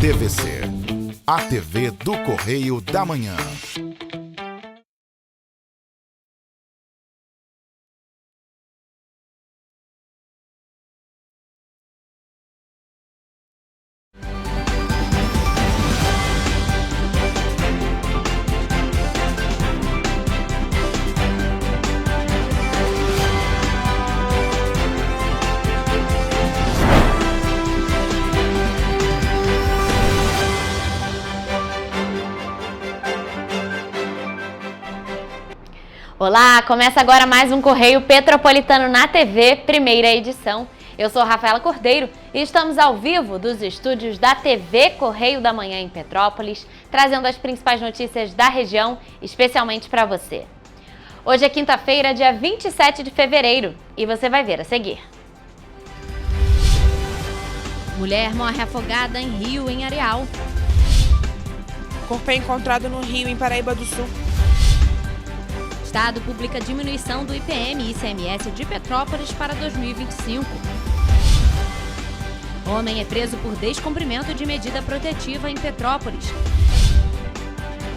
TVC, a TV do Correio da Manhã. Olá, começa agora mais um Correio Petropolitano na TV, primeira edição. Eu sou Rafaela Cordeiro e estamos ao vivo dos estúdios da TV Correio da Manhã em Petrópolis, trazendo as principais notícias da região, especialmente para você. Hoje é quinta-feira, dia 27 de fevereiro, e você vai ver a seguir. Mulher morre afogada em rio em Areal. Corpo é encontrado no rio em Paraíba do Sul. Estado publica diminuição do IPM e ICMS de Petrópolis para 2025. Homem é preso por descumprimento de medida protetiva em Petrópolis.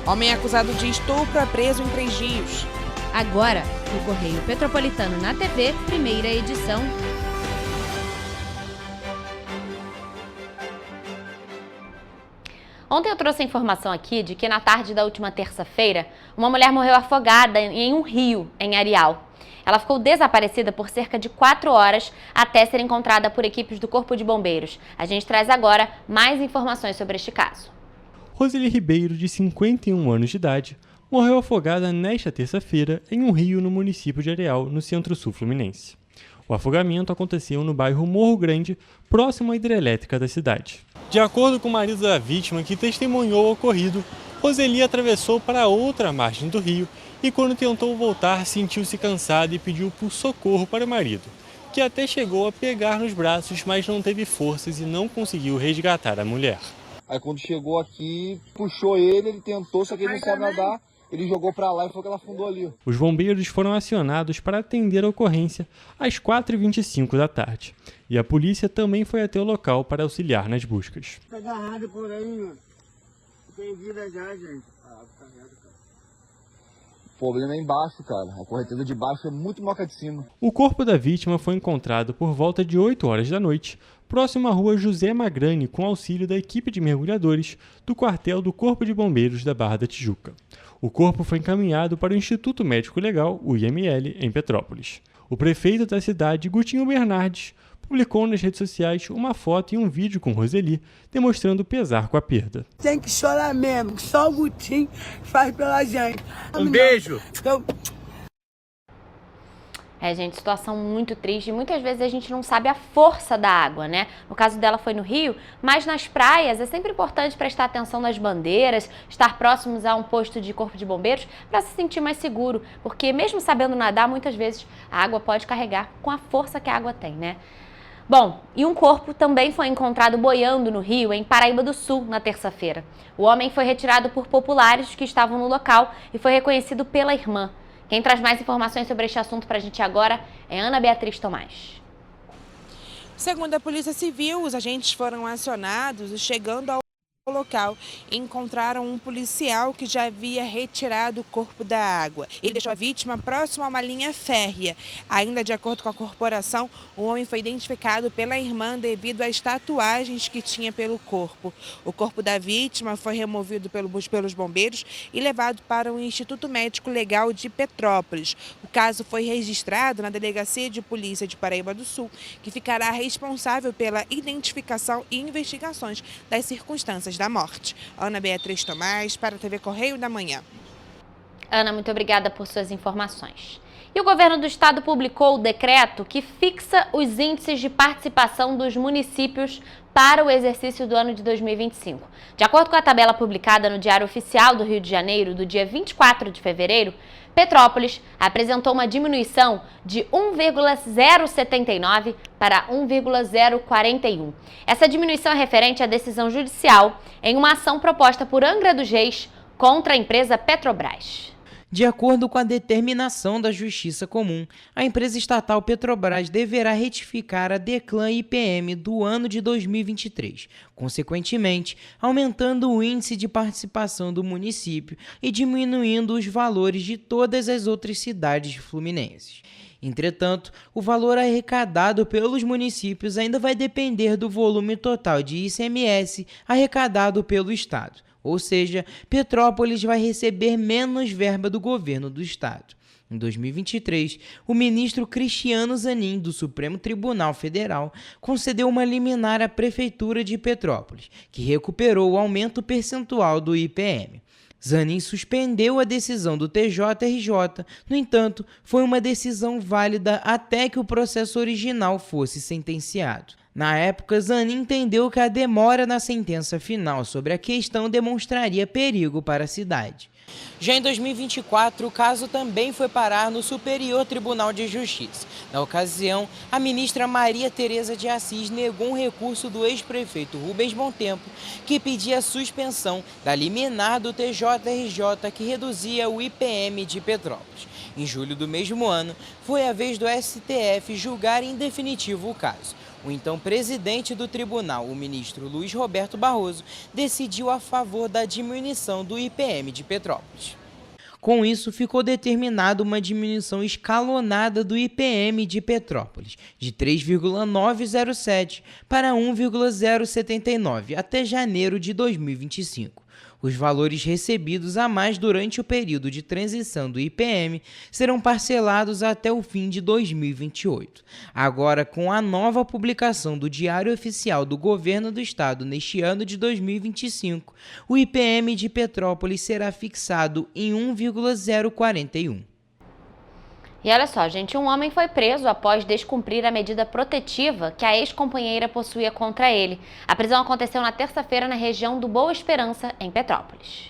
Homem acusado de estupro é preso em 3 Rios. Agora, no Correio Petropolitano na TV, primeira edição. Ontem eu trouxe a informação aqui de que na tarde da última terça-feira, uma mulher morreu afogada em um rio em Areal. Ela ficou desaparecida por cerca de 4 horas até ser encontrada por equipes do Corpo de Bombeiros. A gente traz agora mais informações sobre este caso. Roseli Ribeiro, de 51 anos de idade, morreu afogada nesta terça-feira em um rio no município de Areal, no centro-sul fluminense. O afogamento aconteceu no bairro Morro Grande, próximo à hidrelétrica da cidade. De acordo com o marido da vítima, que testemunhou o ocorrido, Roseli atravessou para outra margem do rio e, quando tentou voltar, sentiu-se cansada e pediu por socorro para o marido, que até chegou a pegar nos braços, mas não teve forças e não conseguiu resgatar a mulher. Aí quando chegou aqui, puxou ele tentou, só que ele não sabe nadar. Ele jogou para lá e foi que ela afundou ali. Os bombeiros foram acionados para atender a ocorrência às 4h25 da tarde. E a polícia também foi até o local para auxiliar nas buscas. Tá agarrado por aí, mano. Tem vida já, gente. O problema é embaixo, cara. A correnteza de baixo é muito maior que a de cima. O corpo da vítima foi encontrado por volta de 8 horas da noite, próximo à rua José Magrani, com auxílio da equipe de mergulhadores do quartel do Corpo de Bombeiros da Barra da Tijuca. O corpo foi encaminhado para o Instituto Médico Legal, o IML, em Petrópolis. O prefeito da cidade, Gutinho Bernardes, publicou nas redes sociais uma foto e um vídeo com Roseli, demonstrando pesar com a perda. Tem que chorar mesmo, que só o Gutinho faz pela gente. Um beijo! Gente, situação muito triste. Muitas vezes a gente não sabe a força da água, né? No caso dela foi no rio, mas nas praias é sempre importante prestar atenção nas bandeiras, estar próximos a um posto de corpo de bombeiros para se sentir mais seguro, porque mesmo sabendo nadar, muitas vezes a água pode carregar com a força que a água tem, né? Bom, e um corpo também foi encontrado boiando no rio em Paraíba do Sul na terça-feira. O homem foi retirado por populares que estavam no local e foi reconhecido pela irmã. Quem traz mais informações sobre este assunto para a gente agora é Ana Beatriz Tomás. Segundo a Polícia Civil, os agentes foram acionados e, chegando ao local, encontraram um policial que já havia retirado o corpo da água. Ele deixou a vítima próximo a uma linha férrea. Ainda de acordo com a corporação, o homem foi identificado pela irmã devido às tatuagens que tinha pelo corpo. O corpo da vítima foi removido pelos bombeiros e levado para o Instituto Médico Legal de Petrópolis. O caso foi registrado na Delegacia de Polícia de Paraíba do Sul, que ficará responsável pela identificação e investigações das circunstâncias da morte. Ana Beatriz Tomás, para a TV Correio da Manhã. Ana, muito obrigada por suas informações. E o governo do estado publicou o decreto que fixa os índices de participação dos municípios para o exercício do ano de 2025. De acordo com a tabela publicada no Diário Oficial do Rio de Janeiro, do dia 24 de fevereiro, Petrópolis apresentou uma diminuição de 1,079 para 1,041. Essa diminuição é referente à decisão judicial em uma ação proposta por Angra dos Reis contra a empresa Petrobras. De acordo com a determinação da Justiça Comum, a empresa estatal Petrobras deverá retificar a Declan IPM do ano de 2023, consequentemente, aumentando o índice de participação do município e diminuindo os valores de todas as outras cidades fluminenses. Entretanto, o valor arrecadado pelos municípios ainda vai depender do volume total de ICMS arrecadado pelo Estado, ou seja, Petrópolis vai receber menos verba do governo do Estado. Em 2023, o ministro Cristiano Zanin, do Supremo Tribunal Federal, concedeu uma liminar à Prefeitura de Petrópolis, que recuperou o aumento percentual do IPM. Zanin suspendeu a decisão do TJRJ, no entanto, foi uma decisão válida até que o processo original fosse sentenciado. Na época, Zanin entendeu que a demora na sentença final sobre a questão demonstraria perigo para a cidade. Já em 2024, o caso também foi parar no Superior Tribunal de Justiça. Na ocasião, a ministra Maria Tereza de Assis negou um recurso do ex-prefeito Rubens Bontempo, que pedia a suspensão da liminar do TJRJ que reduzia o IPM de Petrópolis. Em julho do mesmo ano, foi a vez do STF julgar em definitivo o caso. O então presidente do tribunal, o ministro Luiz Roberto Barroso, decidiu a favor da diminuição do IPM de Petrópolis. Com isso, ficou determinada uma diminuição escalonada do IPM de Petrópolis, de 3,907 para 1,079 até janeiro de 2025. Os valores recebidos a mais durante o período de transição do IPM serão parcelados até o fim de 2028. Agora, com a nova publicação do Diário Oficial do Governo do Estado neste ano de 2025, o IPM de Petrópolis será fixado em 1,041. E olha só, gente, um homem foi preso após descumprir a medida protetiva que a ex-companheira possuía contra ele. A prisão aconteceu na terça-feira na região do Boa Esperança, em Petrópolis.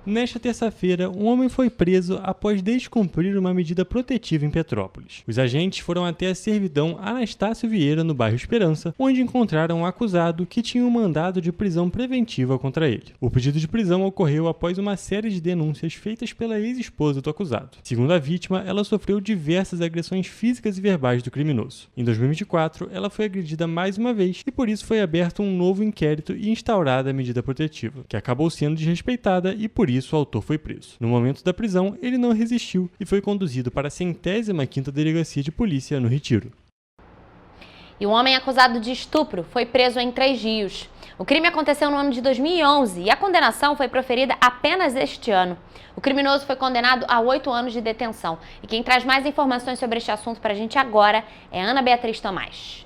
Nesta terça-feira, um homem foi preso após descumprir uma medida protetiva em Petrópolis. Os agentes foram até a servidão Anastácio Vieira, no bairro Esperança, onde encontraram um acusado que tinha um mandado de prisão preventiva contra ele. O pedido de prisão ocorreu após uma série de denúncias feitas pela ex-esposa do acusado. Segundo a vítima, ela sofreu diversas agressões físicas e verbais do criminoso. Em 2024, ela foi agredida mais uma vez e por isso foi aberto um novo inquérito e instaurada a medida protetiva, que acabou sendo desrespeitada e por isso o autor foi preso. No momento da prisão, ele não resistiu e foi conduzido para a 105ª Delegacia de Polícia no Retiro. E um homem acusado de estupro foi preso em Três Rios. O crime aconteceu no ano de 2011 e a condenação foi proferida apenas este ano. O criminoso foi condenado a 8 anos de detenção. E quem traz mais informações sobre este assunto para a gente agora é Ana Beatriz Tomás.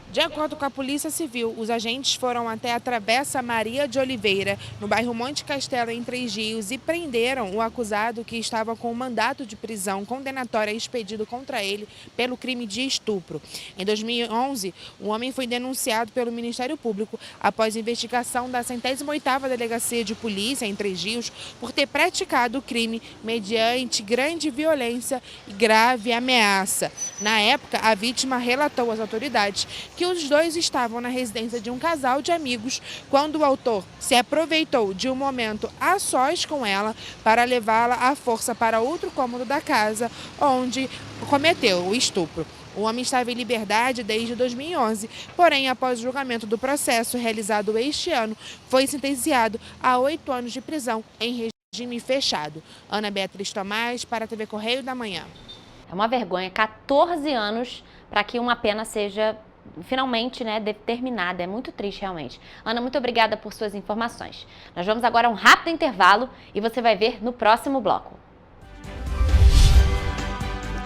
De acordo com a Polícia Civil, os agentes foram até a Travessa Maria de Oliveira, no bairro Monte Castelo, em Três Rios, e prenderam o acusado que estava com um mandato de prisão condenatória expedido contra ele pelo crime de estupro. Em 2011, o homem foi denunciado pelo Ministério Público após investigação da 108ª Delegacia de Polícia, em Três Rios, por ter praticado o crime mediante grande violência e grave ameaça. Na época, a vítima relatou às autoridades que os dois estavam na residência de um casal de amigos quando o autor se aproveitou de um momento a sós com ela para levá-la à força para outro cômodo da casa, onde cometeu o estupro. O homem estava em liberdade desde 2011, porém, após o julgamento do processo realizado este ano, foi sentenciado a 8 anos de prisão em regime fechado. Ana Beatriz Tomás, para a TV Correio da Manhã. É uma vergonha, 14 anos para que uma pena seja finalmente, determinada. É muito triste, realmente. Ana, muito obrigada por suas informações. Nós vamos agora a um rápido intervalo e você vai ver no próximo bloco.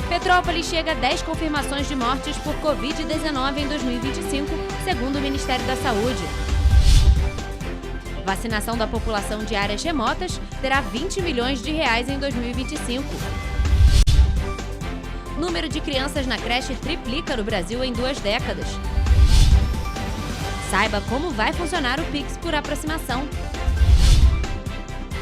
Petrópolis chega a 10 confirmações de mortes por Covid-19 em 2025, segundo o Ministério da Saúde. Vacinação da população de áreas remotas terá 20 milhões de reais em 2025. Número de crianças na creche triplica no Brasil em 2 décadas. Saiba como vai funcionar o Pix por aproximação.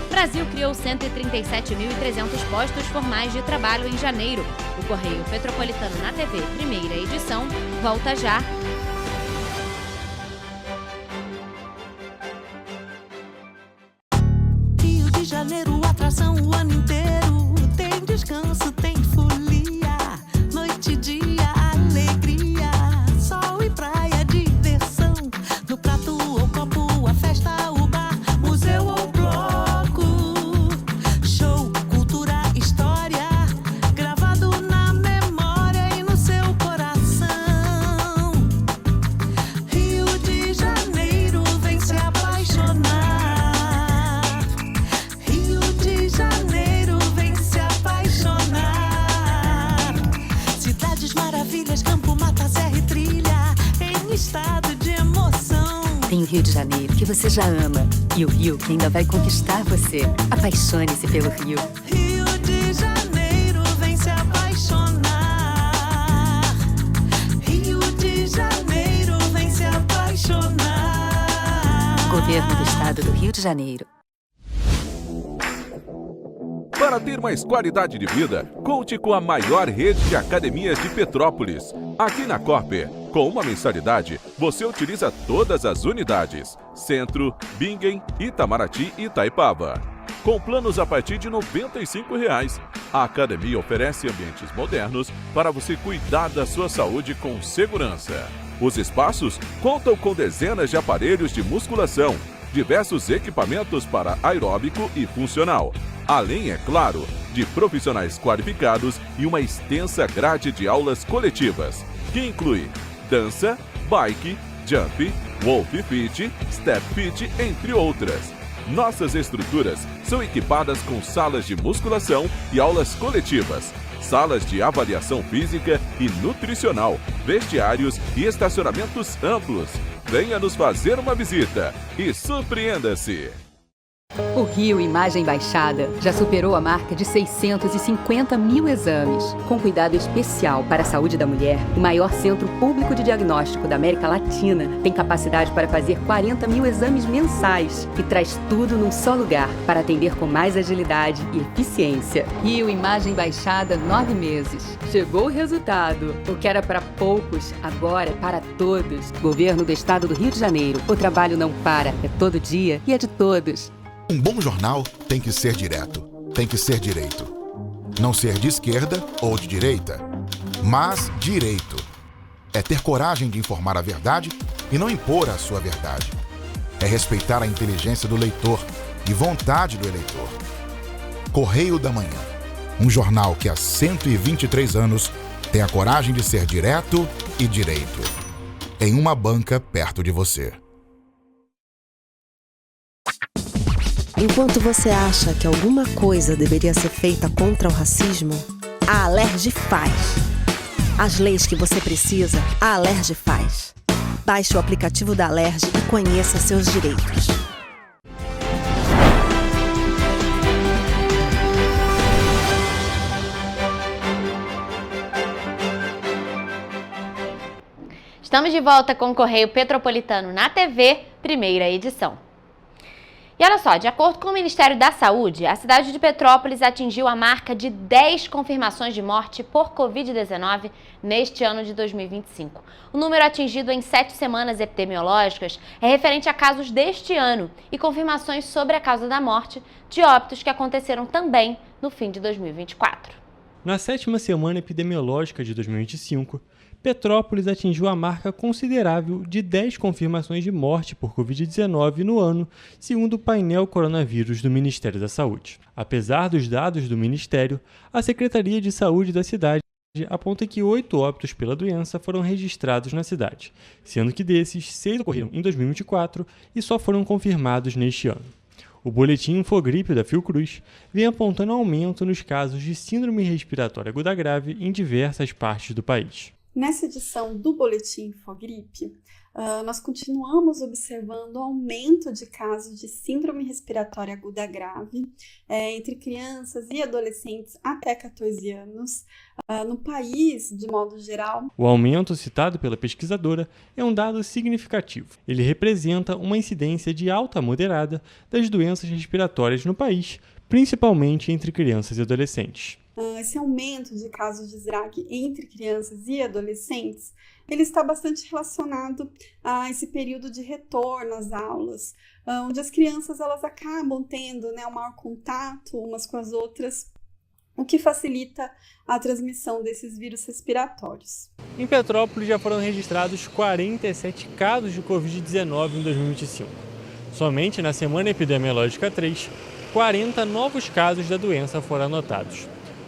Brasil criou 137.300 postos formais de trabalho em janeiro. O Correio Petropolitano na TV, primeira edição, volta já. Rio de Janeiro, atração o ano inteiro. maravilhas, campo, mata, serra e trilha, em estado de emoção. Tem o Rio de Janeiro, que você já ama, e o Rio, que ainda vai conquistar você. Apaixone-se pelo Rio. Rio de Janeiro, vem se apaixonar. Rio de Janeiro, vem se apaixonar. Governo do Estado do Rio de Janeiro. Para ter mais qualidade de vida, conte com a maior rede de academias de Petrópolis. Aqui na Corper, com uma mensalidade, você utiliza todas as unidades: Centro, Bingen, Itamaraty e Itaipava. Com planos a partir de R$ 95,00. A academia oferece ambientes modernos para você cuidar da sua saúde com segurança. Os espaços contam com dezenas de aparelhos de musculação, diversos equipamentos para aeróbico e funcional, além, é claro, de profissionais qualificados e uma extensa grade de aulas coletivas, que inclui dança, bike, jump, wolf fit, step fit, entre outras. Nossas estruturas são equipadas com salas de musculação e aulas coletivas, salas de avaliação física e nutricional, vestiários e estacionamentos amplos. Venha nos fazer uma visita e surpreenda-se! O Rio Imagem Baixada já superou a marca de 650 mil exames. Com cuidado especial para a saúde da mulher, o maior centro público de diagnóstico da América Latina tem capacidade para fazer 40 mil exames mensais e traz tudo num só lugar para atender com mais agilidade e eficiência. Rio Imagem Baixada, 9 meses. Chegou o resultado. O que era para poucos, agora é para todos. Governo do Estado do Rio de Janeiro. O trabalho não para, é todo dia e é de todos. Um bom jornal tem que ser direto, tem que ser direito. Não ser de esquerda ou de direita, mas direito. É ter coragem de informar a verdade e não impor a sua verdade. É respeitar a inteligência do leitor e vontade do eleitor. Correio da Manhã, um jornal que há 123 anos tem a coragem de ser direto e direito. Em uma banca perto de você. Enquanto você acha que alguma coisa deveria ser feita contra o racismo, a Alerj faz. As leis que você precisa, a Alerj faz. Baixe o aplicativo da Alerj e conheça seus direitos. Estamos de volta com o Correio Petropolitano na TV, primeira edição. E olha só, de acordo com o Ministério da Saúde, a cidade de Petrópolis atingiu a marca de 10 confirmações de morte por Covid-19 neste ano de 2025. O número atingido em 7 semanas epidemiológicas é referente a casos deste ano e confirmações sobre a causa da morte de óbitos que aconteceram também no fim de 2024. Na 7ª semana epidemiológica de 2025, Petrópolis atingiu a marca considerável de 10 confirmações de morte por Covid-19 no ano, segundo o painel coronavírus do Ministério da Saúde. Apesar dos dados do Ministério, a Secretaria de Saúde da cidade aponta que 8 óbitos pela doença foram registrados na cidade, sendo que desses, 6 ocorreram em 2024 e só foram confirmados neste ano. O boletim Infogripe da Fiocruz vem apontando aumento nos casos de síndrome respiratória aguda grave em diversas partes do país. Nessa edição do Boletim Infogripe, nós continuamos observando o aumento de casos de síndrome respiratória aguda grave entre crianças e adolescentes até 14 anos no país, de modo geral. O aumento citado pela pesquisadora é um dado significativo. Ele representa uma incidência de alta a moderada das doenças respiratórias no país, principalmente entre crianças e adolescentes. Esse aumento de casos de SRAG entre crianças e adolescentes, ele está bastante relacionado a esse período de retorno às aulas, onde as crianças elas acabam tendo um maior contato umas com as outras, o que facilita a transmissão desses vírus respiratórios. Em Petrópolis já foram registrados 47 casos de Covid-19 em 2025. Somente na semana epidemiológica 3, 40 novos casos da doença foram anotados.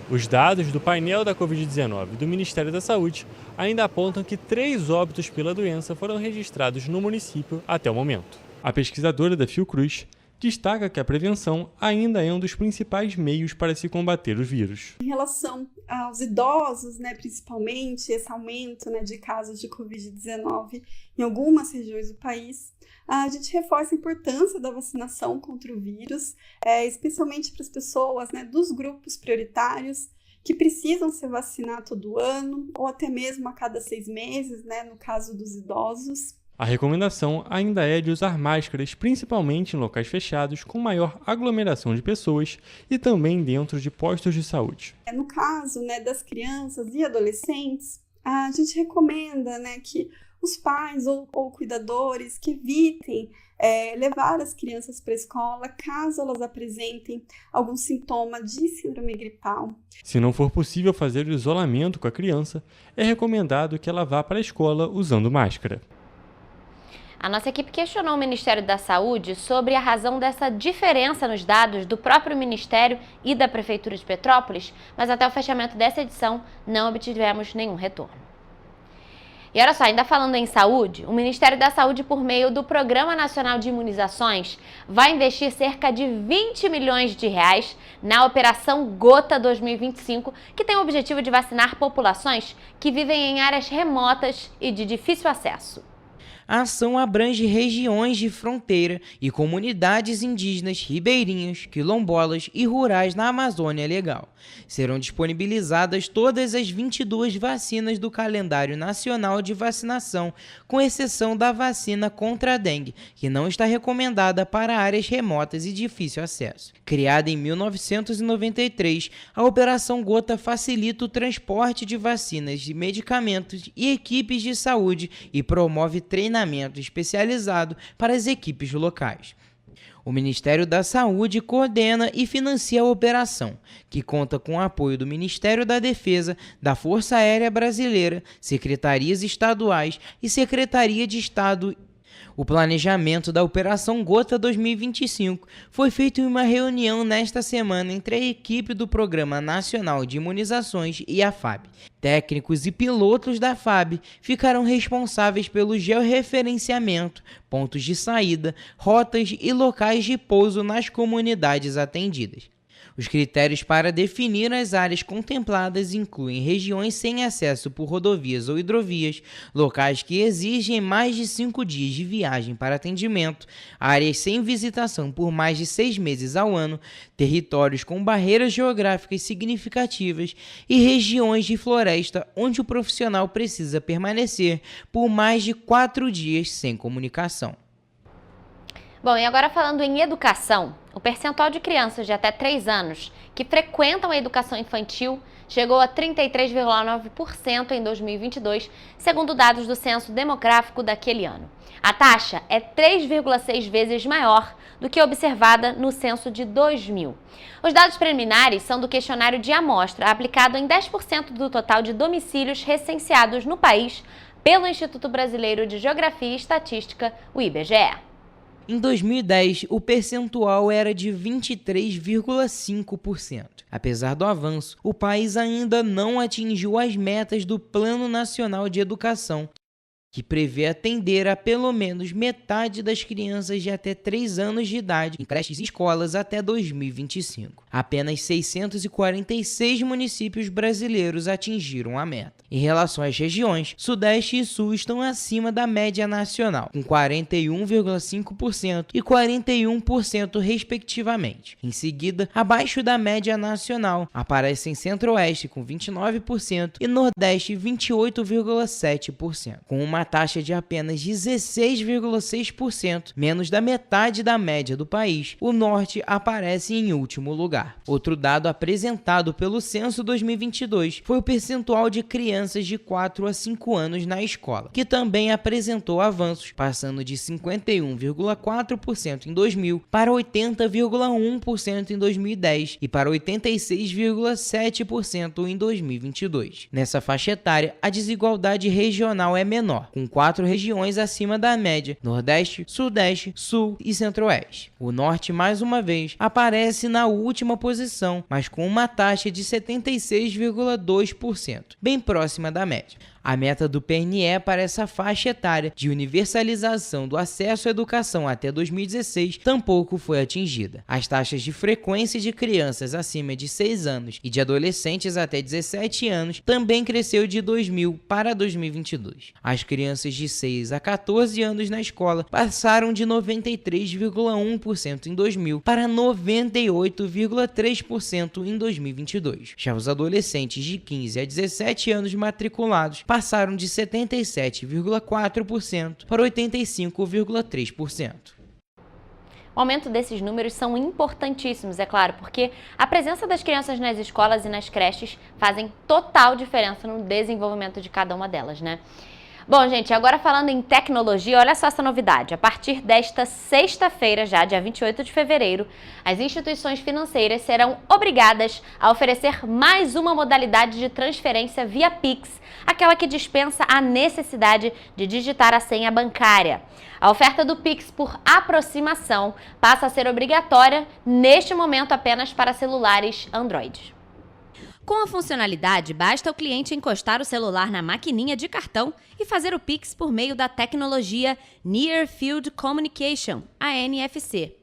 Os dados do painel da Covid-19 do Ministério da Saúde ainda apontam que 3 óbitos pela doença foram registrados no município até o momento. A pesquisadora da Fiocruz destaca que a prevenção ainda é um dos principais meios para se combater os vírus. Em relação aos idosos, principalmente, esse aumento de casos de Covid-19 em algumas regiões do país, a gente reforça a importância da vacinação contra o vírus, especialmente para as pessoas dos grupos prioritários que precisam se vacinar todo ano, ou até mesmo a cada 6 meses, no caso dos idosos. A recomendação ainda é de usar máscaras, principalmente em locais fechados com maior aglomeração de pessoas e também dentro de postos de saúde. No caso das crianças e adolescentes, a gente recomenda que os pais ou cuidadores que evitem levar as crianças para a escola caso elas apresentem algum sintoma de síndrome gripal. Se não for possível fazer o isolamento com a criança, é recomendado que ela vá para a escola usando máscara. A nossa equipe questionou o Ministério da Saúde sobre a razão dessa diferença nos dados do próprio Ministério e da Prefeitura de Petrópolis, mas até o fechamento dessa edição não obtivemos nenhum retorno. E olha só, ainda falando em saúde, o Ministério da Saúde, por meio do Programa Nacional de Imunizações, vai investir cerca de 20 milhões de reais na Operação Gota 2025, que tem o objetivo de vacinar populações que vivem em áreas remotas e de difícil acesso. A ação abrange regiões de fronteira e comunidades indígenas, ribeirinhas, quilombolas e rurais na Amazônia Legal. Serão disponibilizadas todas as 22 vacinas do calendário nacional de vacinação, com exceção da vacina contra a dengue, que não está recomendada para áreas remotas e difícil acesso. Criada em 1993, a Operação Gota facilita o transporte de vacinas, de medicamentos e equipes de saúde e promove treinamento especializado para as equipes locais. O Ministério da Saúde coordena e financia a operação, que conta com o apoio do Ministério da Defesa, da Força Aérea Brasileira, secretarias estaduais e Secretaria de Estado. O planejamento da Operação Gota 2025 foi feito em uma reunião nesta semana entre a equipe do Programa Nacional de Imunizações e a FAB. Técnicos e pilotos da FAB ficarão responsáveis pelo georreferenciamento, pontos de saída, rotas e locais de pouso nas comunidades atendidas. Os critérios para definir as áreas contempladas incluem regiões sem acesso por rodovias ou hidrovias, locais que exigem mais de 5 dias de viagem para atendimento, áreas sem visitação por mais de 6 meses ao ano, territórios com barreiras geográficas significativas e regiões de floresta onde o profissional precisa permanecer por mais de 4 dias sem comunicação. Bom, e agora falando em educação, o percentual de crianças de até 3 anos que frequentam a educação infantil chegou a 33,9% em 2022, segundo dados do Censo Demográfico daquele ano. A taxa é 3,6 vezes maior do que observada no censo de 2000. Os dados preliminares são do questionário de amostra, aplicado em 10% do total de domicílios recenseados no país pelo Instituto Brasileiro de Geografia e Estatística, o IBGE. Em 2010, o percentual era de 23,5%. Apesar do avanço, o país ainda não atingiu as metas do Plano Nacional de Educação, que prevê atender a pelo menos metade das crianças de até 3 anos de idade em creches e escolas até 2025. Apenas 646 municípios brasileiros atingiram a meta. Em relação às regiões, Sudeste e Sul estão acima da média nacional, com 41,5% e 41% respectivamente. Em seguida, abaixo da média nacional, aparecem Centro-Oeste com 29% e Nordeste 28,7%, com uma taxa de apenas 16,6%, menos da metade da média do país. O Norte aparece em último lugar. Outro dado apresentado pelo Censo 2022 foi o percentual de crianças de 4 a 5 anos na escola, que também apresentou avanços, passando de 51,4% em 2000 para 80,1% em 2010 e para 86,7% em 2022. Nessa faixa etária, a desigualdade regional é menor, com 4 regiões acima da média: Nordeste, Sudeste, Sul e Centro-Oeste. O Norte, mais uma vez, aparece na última posição, mas com uma taxa de 76,2%, bem próxima da média. A meta do PNE para essa faixa etária de universalização do acesso à educação até 2016 tampouco foi atingida. As taxas de frequência de crianças acima de 6 anos e de adolescentes até 17 anos também cresceu de 2000 para 2022. As crianças de 6 a 14 anos na escola passaram de 93,1% em 2000 para 98,3% em 2022. Já os adolescentes de 15 a 17 anos matriculados passaram de 77,4% para 85,3%. O aumento desses números são importantíssimos, é claro, porque a presença das crianças nas escolas e nas creches fazem total diferença no desenvolvimento de cada uma delas, né? Bom, gente, agora falando em tecnologia, olha só essa novidade. A partir desta sexta-feira, já dia 28 de fevereiro, as instituições financeiras serão obrigadas a oferecer mais uma modalidade de transferência via Pix, aquela que dispensa a necessidade de digitar a senha bancária. A oferta do Pix por aproximação passa a ser obrigatória, neste momento apenas para celulares Android. Com a funcionalidade, basta o cliente encostar o celular na maquininha de cartão e fazer o Pix por meio da tecnologia Near Field Communication, a NFC.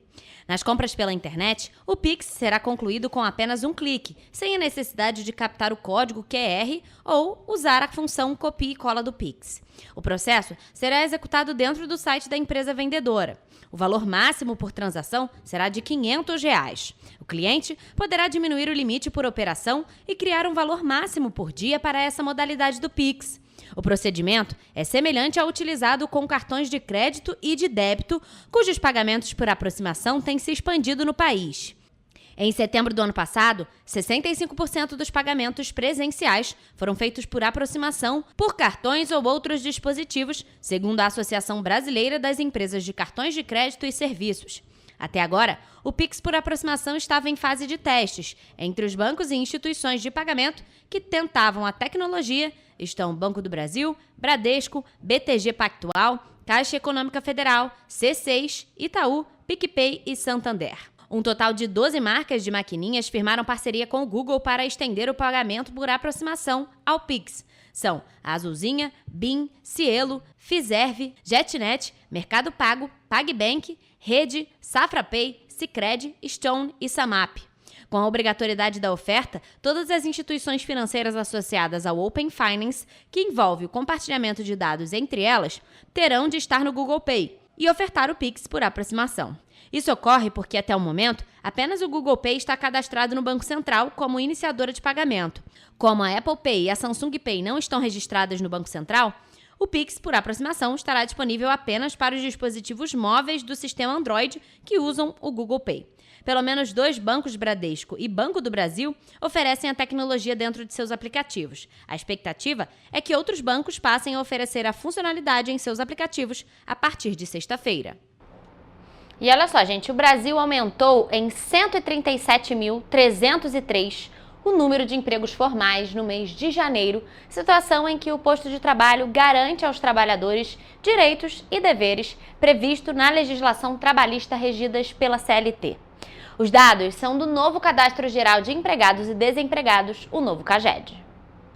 Nas compras pela internet, o Pix será concluído com apenas um clique, sem a necessidade de captar o código QR ou usar a função copia e cola do Pix. O processo será executado dentro do site da empresa vendedora. O valor máximo por transação será de R$ 500. O cliente poderá diminuir o limite por operação e criar um valor máximo por dia para essa modalidade do Pix. O procedimento é semelhante ao utilizado com cartões de crédito e de débito, cujos pagamentos por aproximação têm se expandido no país. Em setembro do ano passado, 65% dos pagamentos presenciais foram feitos por aproximação por cartões ou outros dispositivos, segundo a Associação Brasileira das Empresas de Cartões de Crédito e Serviços. Até agora, o Pix por aproximação estava em fase de testes. Entre os bancos e instituições de pagamento que tentavam a tecnologia estão Banco do Brasil, Bradesco, BTG Pactual, Caixa Econômica Federal, C6, Itaú, PicPay e Santander. Um total de 12 marcas de maquininhas firmaram parceria com o Google para estender o pagamento por aproximação ao Pix. São a Azulzinha, BIM, Cielo, Fiserv, JetNet, Mercado Pago, PagBank, Rede, SafraPay, Sicredi, Stone e Samap. Com a obrigatoriedade da oferta, todas as instituições financeiras associadas ao Open Finance, que envolve o compartilhamento de dados entre elas, terão de estar no Google Pay e ofertar o Pix por aproximação. Isso ocorre porque, até o momento, apenas o Google Pay está cadastrado no Banco Central como iniciadora de pagamento. Como a Apple Pay e a Samsung Pay não estão registradas no Banco Central, o Pix por aproximação estará disponível apenas para os dispositivos móveis do sistema Android que usam o Google Pay. Pelo menos 2 bancos, Bradesco e Banco do Brasil, oferecem a tecnologia dentro de seus aplicativos. A expectativa é que outros bancos passem a oferecer a funcionalidade em seus aplicativos a partir de sexta-feira. E olha só, gente, o Brasil aumentou em 137.303 o número de empregos formais no mês de janeiro, situação em que o posto de trabalho garante aos trabalhadores direitos e deveres previsto na legislação trabalhista regidas pela CLT. Os dados são do novo Cadastro Geral de Empregados e Desempregados, o novo CAGED.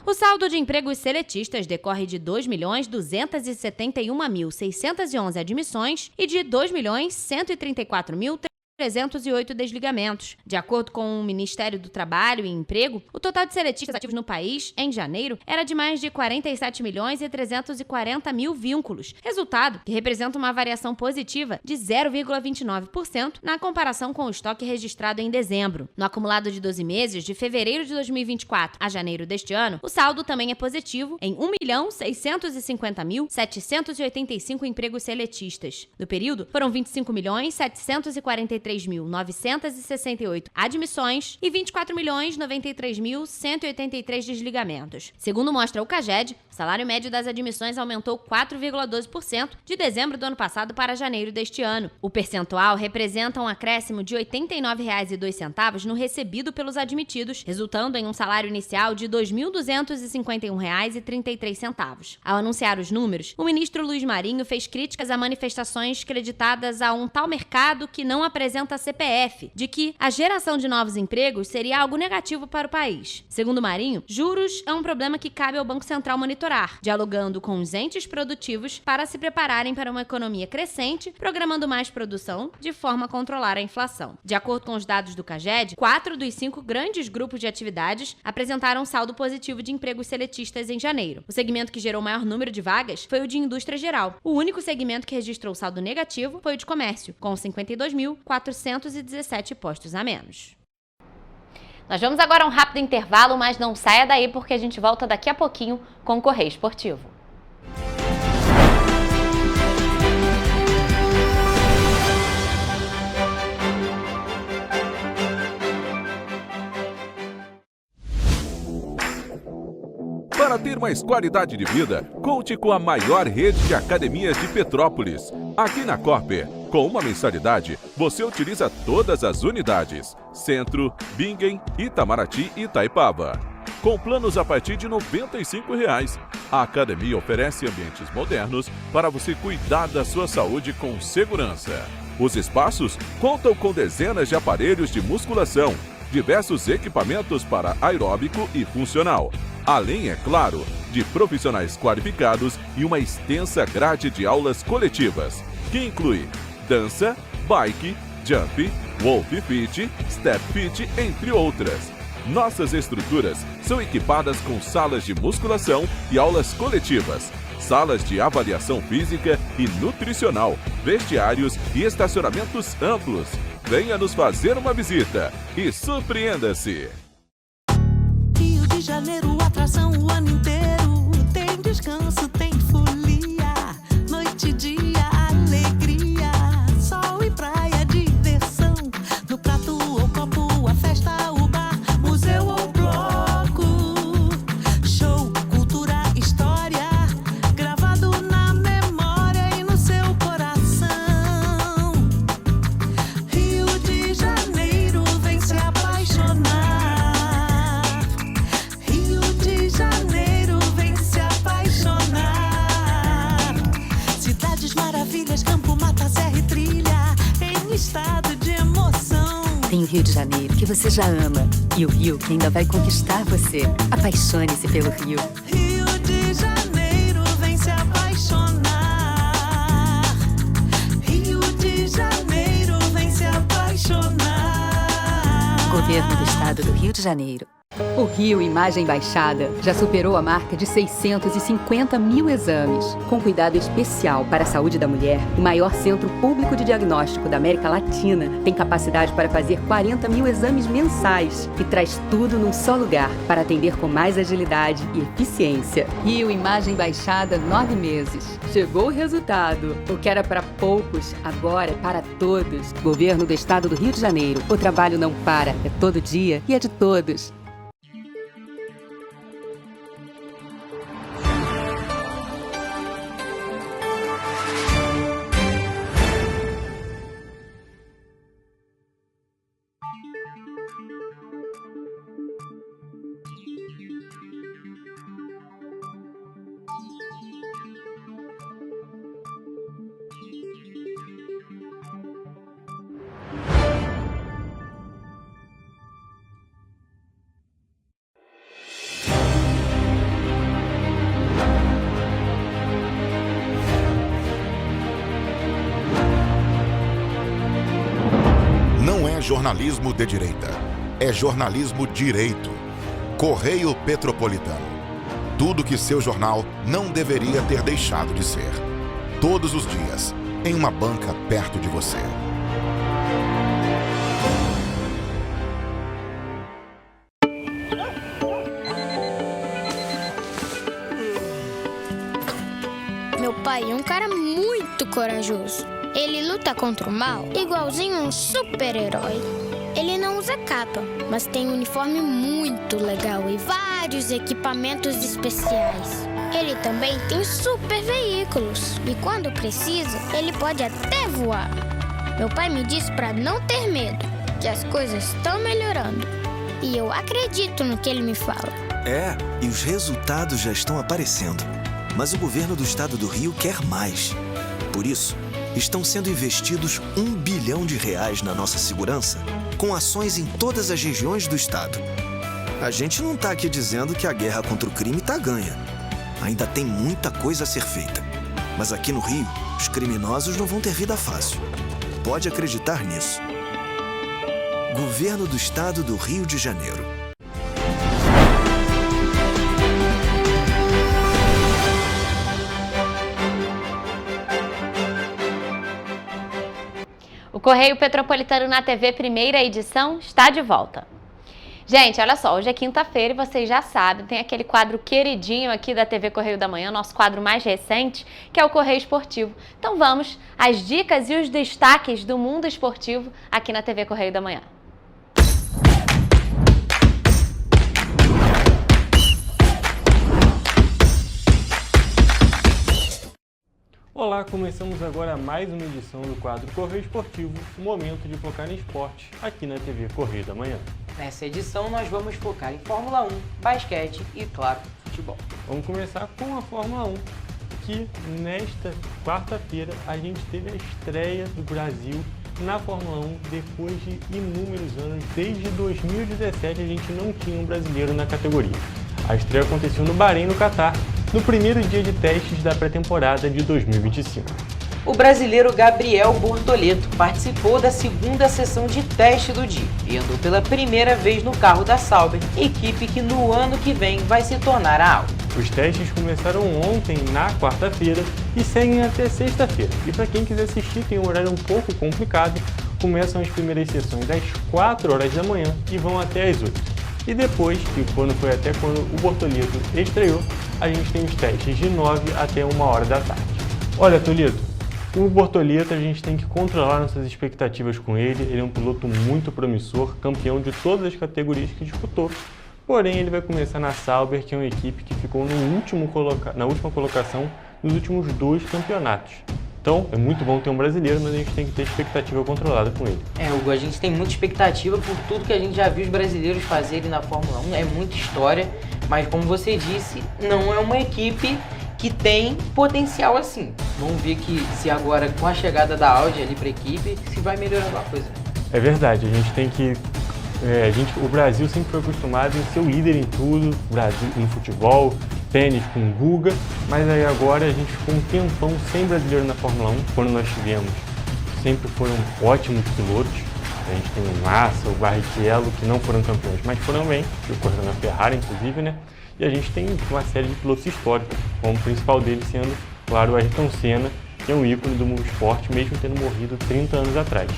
O saldo de empregos seletistas decorre de 2.271.611 admissões e de 2.134.308 desligamentos. De acordo com o Ministério do Trabalho e Emprego, o total de seletistas ativos no país, em janeiro, era de mais de 47.340.000 vínculos, resultado que representa uma variação positiva de 0,29% na comparação com o estoque registrado em dezembro. No acumulado de 12 meses, de fevereiro de 2024 a janeiro deste ano, o saldo também é positivo em 1.650.785 empregos seletistas. No período, foram 25.743.968 admissões e 24.093.183 desligamentos. Segundo mostra o CAGED, o salário médio das admissões aumentou 4,12% de dezembro do ano passado para janeiro deste ano. O percentual representa um acréscimo de R$ 89,02 no recebido pelos admitidos, resultando em um salário inicial de R$ 2.251,33. Ao anunciar os números, o ministro Luiz Marinho fez críticas a manifestações creditadas a um tal mercado que não apresenta apresenta a CPF de que a geração de novos empregos seria algo negativo para o país. Segundo Marinho, juros é um problema que cabe ao Banco Central monitorar, dialogando com os entes produtivos para se prepararem para uma economia crescente, programando mais produção de forma a controlar a inflação. De acordo com os dados do CAGED, 4 dos 5 grandes grupos de atividades apresentaram saldo positivo de empregos seletistas em janeiro. O segmento que gerou o maior número de vagas foi o de indústria geral. O único segmento que registrou saldo negativo foi o de comércio, com 52.417 postos a menos. Nós vamos agora a um rápido intervalo, mas não saia daí porque a gente volta daqui a pouquinho com o Correio Esportivo. Para ter mais qualidade de vida, conte com a maior rede de academias de Petrópolis. Aqui na Corper, com uma mensalidade, você utiliza todas as unidades: Centro, Bingen, Itamaraty e Itaipava. Com planos a partir de R$ 95,00. A academia oferece ambientes modernos para você cuidar da sua saúde com segurança. Os espaços contam com dezenas de aparelhos de musculação, diversos equipamentos para aeróbico e funcional. Além, é claro, de profissionais qualificados e uma extensa grade de aulas coletivas, que inclui dança, bike, jump, wolf fit, step fit, entre outras. Nossas estruturas são equipadas com salas de musculação e aulas coletivas, salas de avaliação física e nutricional, vestiários e estacionamentos amplos. Venha nos fazer uma visita e surpreenda-se! Rio de Janeiro, atração o ano inteiro. Tem descanso, tem folia. Noite e dia, alegria. Sol e praia, diversão. No prato ou copo, a festa, o bar, museu ou bloco. Show, cultura, história. Gravado na memória e no seu coração. Rio de Janeiro, vem se apaixonar. Maravilhas, campo, mata, serra e trilha, em estado de emoção. Tem o Rio de Janeiro, que você já ama, e o Rio que ainda vai conquistar você. Apaixone-se pelo Rio. Rio de Janeiro, vem se apaixonar. Rio de Janeiro, vem se apaixonar. Governo do Estado do Rio de Janeiro. O Rio Imagem Baixada já superou a marca de 650 mil exames. Com cuidado especial para a saúde da mulher, o maior centro público de diagnóstico da América Latina tem capacidade para fazer 40 mil exames mensais e traz tudo num só lugar para atender com mais agilidade e eficiência. Rio Imagem Baixada, 9 meses. Chegou o resultado. O que era para poucos, agora é para todos. Governo do Estado do Rio de Janeiro. O trabalho não para, é todo dia e é de todos. Jornalismo de direita. É jornalismo direito. Correio Petropolitano. Tudo que seu jornal não deveria ter deixado de ser. Todos os dias, em uma banca perto de você. Meu pai é um cara muito corajoso. Ele luta contra o mal igualzinho um super-herói. Ele não usa capa, mas tem um uniforme muito legal e vários equipamentos especiais. Ele também tem super veículos e quando precisa, ele pode até voar. Meu pai me disse para não ter medo, que as coisas estão melhorando. E eu acredito no que ele me fala. É, e os resultados já estão aparecendo. Mas o governo do estado do Rio quer mais. Por isso, estão sendo investidos R$ 1 bilhão na nossa segurança, com ações em todas as regiões do estado. A gente não está aqui dizendo que a guerra contra o crime está ganha. Ainda tem muita coisa a ser feita. Mas aqui no Rio, os criminosos não vão ter vida fácil. Pode acreditar nisso. Governo do Estado do Rio de Janeiro. O Correio Petropolitano na TV, primeira edição, está de volta. Gente, olha só, hoje é quinta-feira e vocês já sabem, tem aquele quadro queridinho aqui da TV Correio da Manhã, nosso quadro mais recente, que é o Correio Esportivo. Então vamos às dicas e os destaques do mundo esportivo aqui na TV Correio da Manhã. Olá, começamos agora mais uma edição do quadro Correio Esportivo, o momento de focar em esporte, aqui na TV Correio da Manhã. Nessa edição nós vamos focar em Fórmula 1, basquete e, claro, futebol. Vamos começar com a Fórmula 1, que nesta quarta-feira a gente teve a estreia do Brasil na Fórmula 1 depois de inúmeros anos. Desde 2017 a gente não tinha um brasileiro na categoria. A estreia aconteceu no Bahrein, no Catar, no primeiro dia de testes da pré-temporada de 2025. O brasileiro Gabriel Bortoleto participou da segunda sessão de teste do dia e andou pela primeira vez no carro da Sauber, equipe que no ano que vem vai se tornar a Audi. Os testes começaram ontem, na quarta-feira, e seguem até sexta-feira. E para quem quiser assistir, tem um horário um pouco complicado. Começam as primeiras sessões às 4 horas da manhã e vão até às 8. E depois, que foi até quando o Bortoleto estreou, a gente tem os testes de 9 até 1 hora da tarde. Olha, Toledo, o Bortoleto a gente tem que controlar nossas expectativas com ele. Ele é um piloto muito promissor, campeão de todas as categorias que disputou. Porém, ele vai começar na Sauber, que é uma equipe que ficou na última colocação nos últimos 2 campeonatos. Então, é muito bom ter um brasileiro, mas a gente tem que ter expectativa controlada com ele. Hugo, a gente tem muita expectativa por tudo que a gente já viu os brasileiros fazerem na Fórmula 1. É muita história, mas como você disse, não é uma equipe que tem potencial assim. Vamos ver que se agora, com a chegada da Audi ali para a equipe, se vai melhorar alguma coisa. É verdade, a gente tem que... o Brasil sempre foi acostumado em ser o líder em tudo, Brasil no futebol, tênis com o Guga, mas aí agora a gente ficou um tempão sem brasileiro na Fórmula 1, quando nós tivemos, sempre foram ótimos pilotos. A gente tem o Massa, o Barrichello, que não foram campeões, mas foram bem, que correram na Ferrari, inclusive, né? E a gente tem uma série de pilotos históricos, como o principal deles sendo, claro, o Ayrton Senna, que é um ícone do mundo esporte, mesmo tendo morrido 30 anos atrás.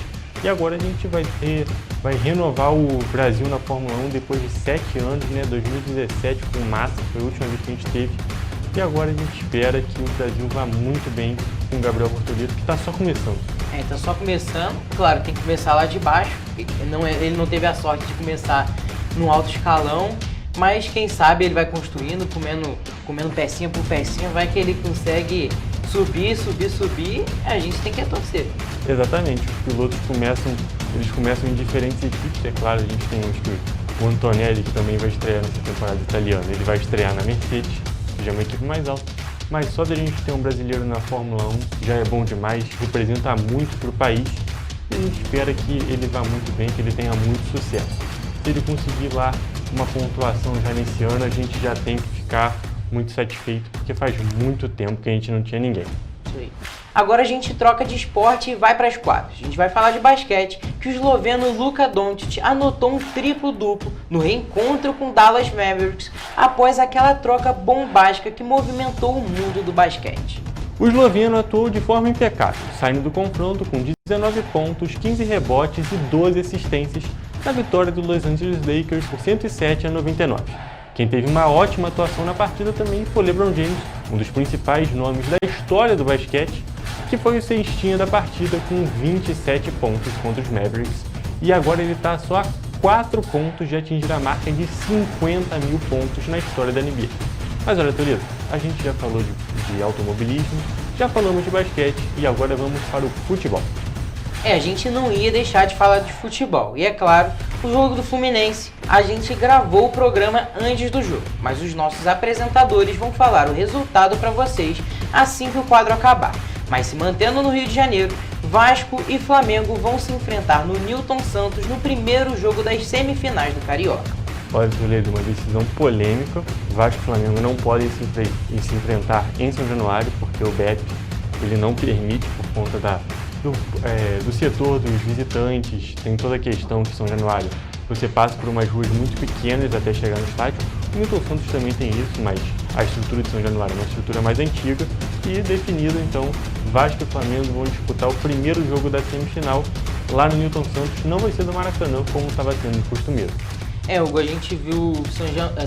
E agora a gente vai renovar o Brasil na Fórmula 1 depois de 7 anos, né? 2017 com o Massa, foi a última vez que a gente teve. E agora a gente espera que o Brasil vá muito bem com o Gabriel Bortoleto, que está só começando. Está só começando, claro, tem que começar lá de baixo. Ele não teve a sorte de começar no alto escalão, mas quem sabe ele vai construindo, comendo pecinha por pecinha, vai que ele consegue subir, a gente tem que torcer. Exatamente, os pilotos começam em diferentes equipes, é claro, a gente tem o Antonelli, que também vai estrear nessa temporada italiana, ele vai estrear na Mercedes, que já é uma equipe mais alta, mas só da gente ter um brasileiro na Fórmula 1 já é bom demais, representa muito para o país, e a gente espera que ele vá muito bem, que ele tenha muito sucesso. Se ele conseguir lá uma pontuação já nesse ano, a gente já tem que ficar muito satisfeito, porque faz muito tempo que a gente não tinha ninguém. Isso aí. Agora a gente troca de esporte e vai para as quadras. A gente vai falar de basquete, que o esloveno Luka Doncic anotou um triplo-duplo no reencontro com Dallas Mavericks após aquela troca bombástica que movimentou o mundo do basquete. O esloveno atuou de forma impecável, saindo do confronto com 19 pontos, 15 rebotes e 12 assistências na vitória do Los Angeles Lakers por 107-99. Quem teve uma ótima atuação na partida também foi LeBron James, um dos principais nomes da história do basquete, que foi o cestinha da partida com 27 pontos contra os Mavericks. E agora ele está só a 4 pontos de atingir a marca de 50 mil pontos na história da NBA. Mas olha, Toledo, a gente já falou de automobilismo, já falamos de basquete e agora vamos para o futebol. A gente não ia deixar de falar de futebol. E é claro, o jogo do Fluminense, a gente gravou o programa antes do jogo, mas os nossos apresentadores vão falar o resultado para vocês assim que o quadro acabar. Mas se mantendo no Rio de Janeiro, Vasco e Flamengo vão se enfrentar no Newton Santos no primeiro jogo das semifinais do Carioca. Olha, Toledo, uma decisão polêmica. Vasco e Flamengo não podem se enfrentar em São Januário, porque o BEP ele não permite, por conta do setor dos visitantes. Tem toda a questão que São Januário você passa por umas ruas muito pequenas até chegar no estádio. O Newton Santos também tem isso, mas a estrutura de São Januário é uma estrutura mais antiga e definida, então Vasco e Flamengo vão disputar o primeiro jogo da semifinal lá no Newton Santos. Não vai ser do Maracanã, como estava sendo costumeiro. Hugo, a gente viu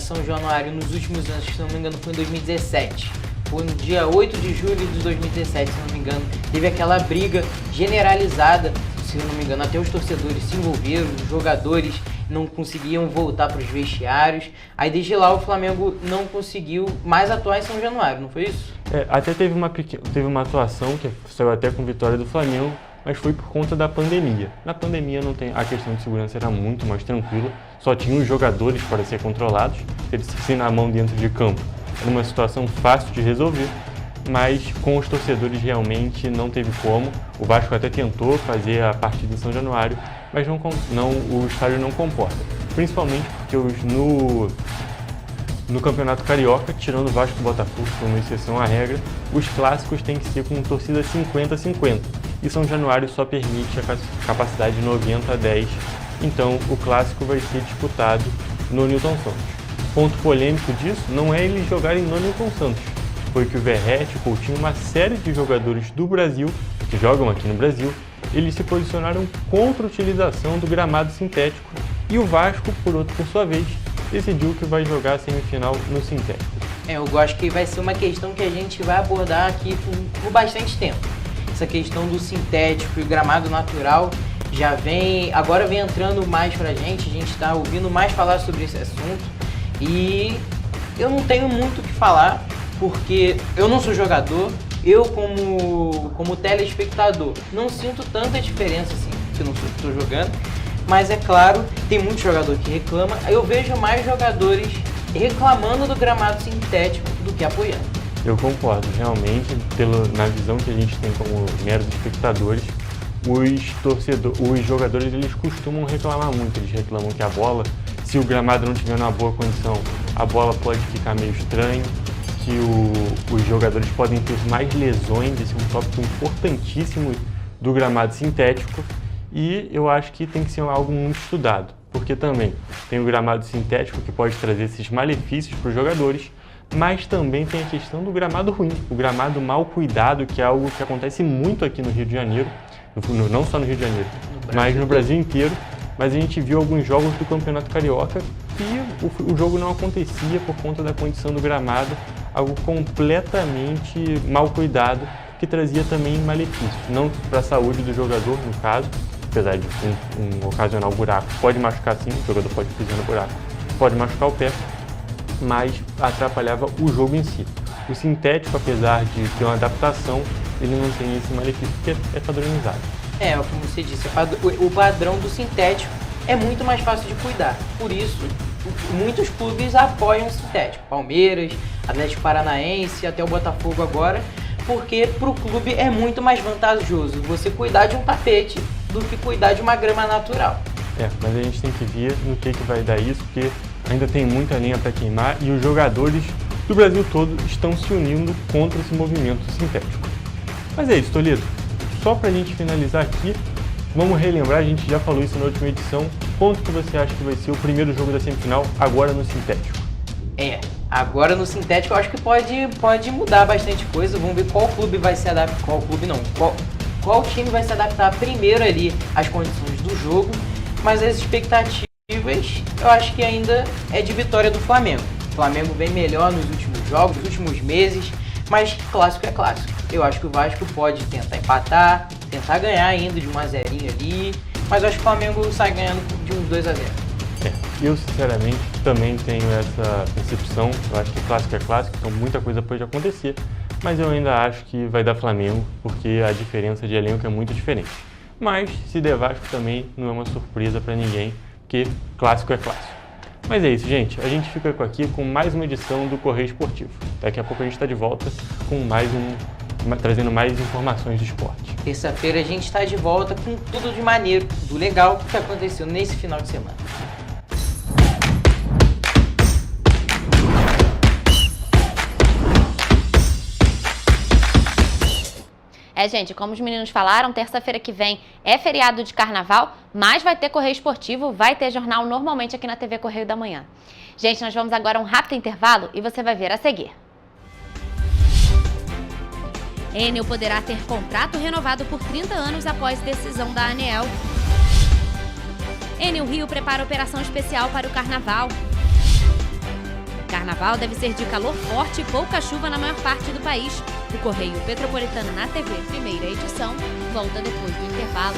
São Januário nos últimos anos, se não me engano foi em 2017. Foi no dia 8 de julho de 2017, se não me engano. Teve aquela briga generalizada, se não me engano, até os torcedores se envolveram, os jogadores não conseguiam voltar para os vestiários. Aí desde lá o Flamengo não conseguiu mais atuar em São Januário, não foi isso? Até teve uma atuação que saiu até com vitória do Flamengo, mas foi por conta da pandemia. Na pandemia a questão de segurança era muito mais tranquila, só tinha os jogadores para ser controlados, eles se na mão dentro de campo. Era uma situação fácil de resolver, mas com os torcedores realmente não teve como. O Vasco até tentou fazer a partida em São Januário, mas o estádio não comporta. Principalmente porque no Campeonato Carioca, tirando o Vasco e o Botafogo, como exceção à regra, os clássicos têm que ser com torcida 50-50. E São Januário só permite a capacidade de 90-10. Então o clássico vai ser disputado no Newton Santos. Ponto polêmico disso não é eles jogarem no Newton Santos. Foi que o Verratti, o Coutinho, uma série de jogadores do Brasil, que jogam aqui no Brasil, eles se posicionaram contra a utilização do gramado sintético. E o Vasco, por sua vez, decidiu que vai jogar a semifinal no sintético. Eu acho que vai ser uma questão que a gente vai abordar aqui por bastante tempo. Essa questão do sintético e o gramado natural agora vem entrando mais pra gente, a gente está ouvindo mais falar sobre esse assunto. E eu não tenho muito o que falar, porque eu não sou jogador, eu como telespectador não sinto tanta diferença assim, que eu não estou jogando, mas é claro, tem muito jogador que reclama, eu vejo mais jogadores reclamando do gramado sintético do que apoiando. Eu concordo, realmente, na visão que a gente tem como meros espectadores, os jogadores eles costumam reclamar muito, eles reclamam que a bola, se o gramado não estiver numa boa condição, a bola pode ficar meio estranha, que os jogadores podem ter mais lesões, esse é um tópico importantíssimo do gramado sintético, e eu acho que tem que ser algo muito estudado, porque também tem o gramado sintético que pode trazer esses malefícios para os jogadores, mas também tem a questão do gramado ruim, o gramado mal cuidado, que é algo que acontece muito aqui no Rio de Janeiro, não só no Rio de Janeiro, mas no Brasil inteiro. Mas a gente viu alguns jogos do Campeonato Carioca que o jogo não acontecia por conta da condição do gramado, algo completamente mal cuidado, que trazia também malefícios, não para a saúde do jogador, no caso, apesar de um ocasional buraco, pode machucar sim, o jogador pode pisar no buraco, pode machucar o pé, mas atrapalhava o jogo em si. O sintético, apesar de ter uma adaptação, ele não tem esse malefício porque é padronizado. Como você disse, o padrão do sintético é muito mais fácil de cuidar. Por isso, muitos clubes apoiam o sintético. Palmeiras, Atlético Paranaense, até o Botafogo agora, porque para o clube é muito mais vantajoso você cuidar de um tapete do que cuidar de uma grama natural. Mas a gente tem que ver no que vai dar isso, porque ainda tem muita lenha para queimar e os jogadores do Brasil todo estão se unindo contra esse movimento sintético. Mas é isso, Toledo. Só para a gente finalizar aqui, vamos relembrar, a gente já falou isso na última edição, quanto que você acha que vai ser o primeiro jogo da semifinal agora no sintético? Agora no sintético eu acho que pode mudar bastante coisa, vamos ver qual clube vai se adaptar, qual time vai se adaptar primeiro ali às condições do jogo, mas as expectativas eu acho que ainda é de vitória do Flamengo. O Flamengo vem melhor nos últimos jogos, nos últimos meses, mas clássico é clássico. Eu acho que o Vasco pode tentar empatar, tentar ganhar ainda de 1-0 ali, mas eu acho que o Flamengo sai ganhando de uns 2-0. Eu sinceramente também tenho essa percepção, eu acho que clássico é clássico, então muita coisa pode acontecer, mas eu ainda acho que vai dar Flamengo, porque a diferença de elenco é muito diferente. Mas se der Vasco também não é uma surpresa para ninguém, porque clássico é clássico. Mas é isso, gente. A gente fica aqui com mais uma edição do Correio Esportivo. Daqui a pouco a gente está de volta com mais um trazendo mais informações do esporte. Terça-feira a gente está de volta com tudo de maneiro, do legal que aconteceu nesse final de semana. Gente, como os meninos falaram, terça-feira que vem é feriado de carnaval, mas vai ter Correio Esportivo, vai ter jornal normalmente aqui na TV Correio da Manhã. Gente, nós vamos agora a um rápido intervalo e você vai ver a seguir. Enel poderá ter contrato renovado por 30 anos após decisão da ANEEL. Enel Rio prepara operação especial para o carnaval. Carnaval deve ser de calor forte e pouca chuva na maior parte do país. O Correio Petropolitano na TV, primeira edição, volta depois do intervalo.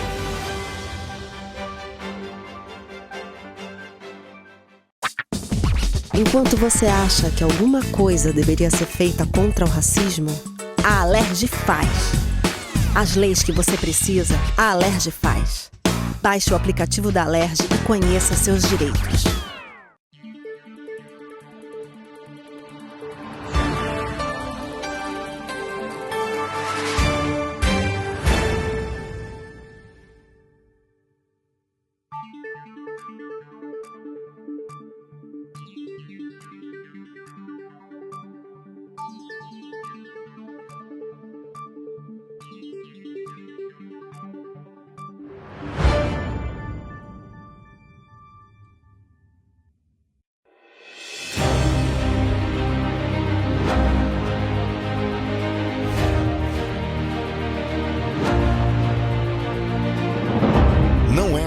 Enquanto você acha que alguma coisa deveria ser feita contra o racismo, a Alerj faz. As leis que você precisa, a Alerj faz. Baixe o aplicativo da Alerj e conheça seus direitos.